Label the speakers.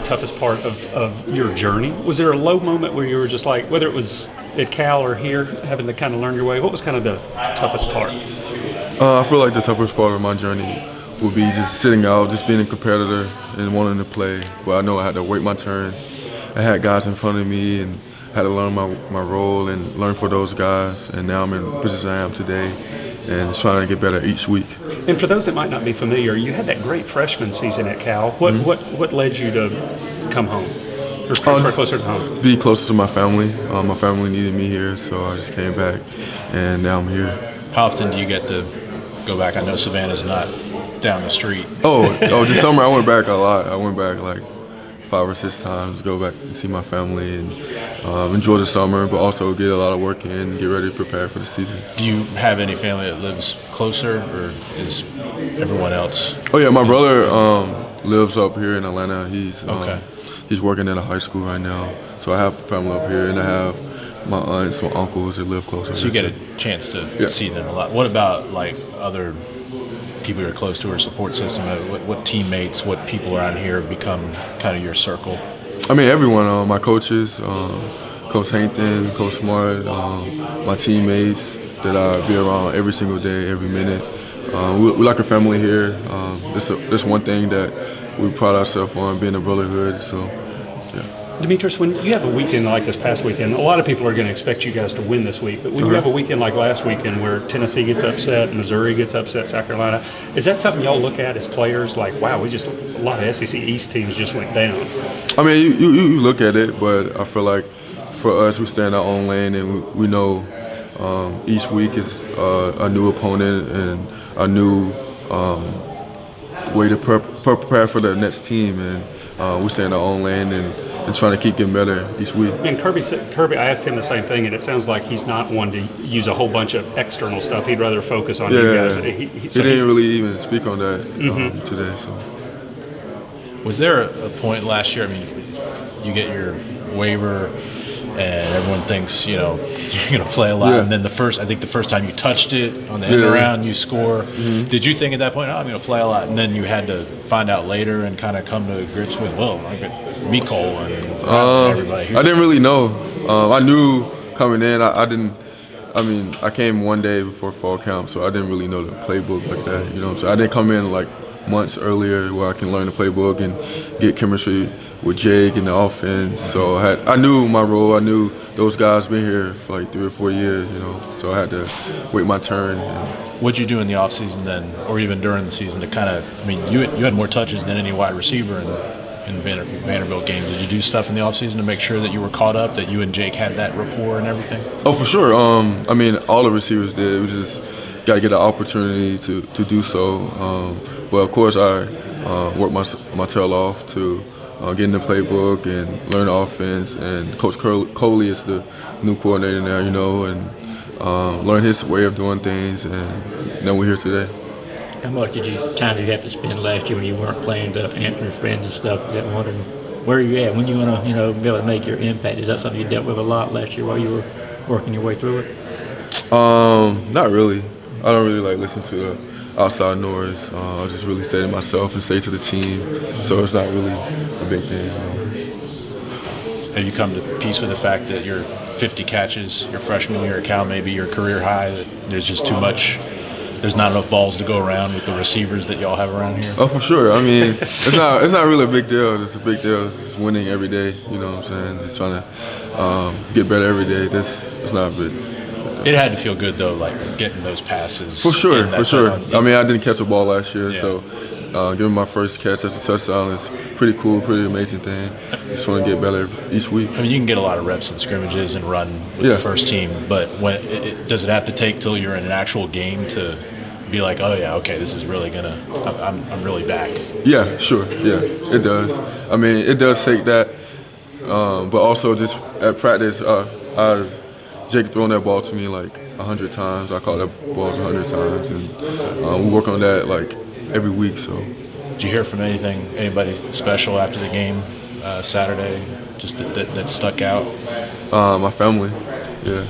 Speaker 1: toughest part of your journey? Was there a low moment where you were just like, whether it was at Cal or here, having to kind of learn your way? What was kind of the toughest part?
Speaker 2: I feel like the toughest part of my journey would be just sitting out, just being a competitor and wanting to play. But I know I had to wait my turn. I had guys in front of me and had to learn my role and learn for those guys. And now I'm in the position I am today and just trying to get better each week.
Speaker 1: And for those that might not be familiar, you had that great freshman season at Cal. What led you to come home? Or transfer closer to home?
Speaker 2: Be closer to my family. My family needed me here, so I just came back, and now I'm here.
Speaker 3: How often do you get to go back? I know Savannah's not down the street.
Speaker 2: This summer I went back a lot. I went back like 5 or 6 times, go back to see my family and enjoy the summer, but also get a lot of work in and get ready to prepare for the season.
Speaker 3: Do you have any family that lives closer, or is everyone else?
Speaker 2: Oh yeah, my brother lives up here in Atlanta.
Speaker 3: Okay.
Speaker 2: He's working at a high school right now, so I have family up here, and I have my aunts, my uncles that live closer.
Speaker 3: So you get a chance to see them a lot. What about like other people you're close to or support system? What teammates, what people around here become kind of your circle?
Speaker 2: I mean, everyone. My coaches, Coach Hankton, Coach Smart, my teammates that I be around every single day, every minute. We like a family here. That's one thing that we pride ourselves on, being a brotherhood. So, yeah.
Speaker 1: Demetris, when you have a weekend like this past weekend, a lot of people are going to expect you guys to win this week. But when you have a weekend like last weekend where Tennessee gets upset, Missouri gets upset, South Carolina, is that something y'all look at as players like, wow, a lot of SEC East teams just went down?
Speaker 2: I mean, you look at it, but I feel like for us, we stay in our own lane, and we know each week is a new opponent and a new way to prepare for the next team, and we stay in our own lane and trying to keep getting better each week.
Speaker 1: And Kirby, I asked him the same thing, and it sounds like he's not one to use a whole bunch of external stuff. He'd rather focus on you guys.
Speaker 2: He didn't really even speak on that today. So,
Speaker 3: was there a point last year? I mean, you get your waiver, and everyone thinks you're going to play a lot. And then the first time you touched it on the end around, you score. Did you think at that point, I'm going to play a lot? And then you had to find out later and kind of come to grips with, I got Miko and everybody here.
Speaker 2: I didn't really know. I knew coming in. I came one day before fall camp, so I didn't really know the playbook like that. So I didn't come in like months earlier where I can learn the playbook and get chemistry with Jake and the offense. So I knew my role. I knew those guys been here for like 3 or 4 years, so I had to wait my turn.
Speaker 3: What'd you do in the offseason then, or even during the season to kind of, you had more touches than any wide receiver in Vanderbilt games. Did you do stuff in the offseason to make sure that you were caught up, that you and Jake had that rapport and everything?
Speaker 2: Oh, for sure. All the receivers did. It was just got to get an opportunity to do so. But of course, I worked my tail off to get in the playbook and learn the offense. And Coach Coley is the new coordinator now, and learn his way of doing things. And now we're here today.
Speaker 4: How much time did you have to spend last year when you weren't playing to answering friends and stuff? You got wondering where you at when you want to, be able to make your impact. Is that something you dealt with a lot last year while you were working your way through it?
Speaker 2: Not really. I don't really like listen to the outside noise. I just really say to myself and say to the team. So it's not really a big thing.
Speaker 3: Have you come to peace with the fact that your 50 catches your freshman year at Cal, maybe your career high, that there's just too much? There's not enough balls to go around with the receivers that y'all have around here?
Speaker 2: Oh, for sure. It's not really a big deal. It's a big deal. It's winning every day. You know what I'm saying? Just trying to get better every day. It's not big.
Speaker 3: It had to feel good though, like getting those passes.
Speaker 2: For sure. I didn't catch a ball last year, so giving my first catch as a touchdown is pretty cool, pretty amazing thing. Just want to get better each week.
Speaker 3: You can get a lot of reps in scrimmages and run with the first team, but when does it have to take till you're in an actual game to be like, oh yeah, okay, this is really I'm really back? Yeah,
Speaker 2: sure. Yeah, it does. It does take that, but also just at practice, Jake throwing that ball to me like 100 times. I caught that ball 100 times, and we work on that like every week. So,
Speaker 3: did you hear from anybody special after the game Saturday, just that stuck out?
Speaker 2: My family, yeah.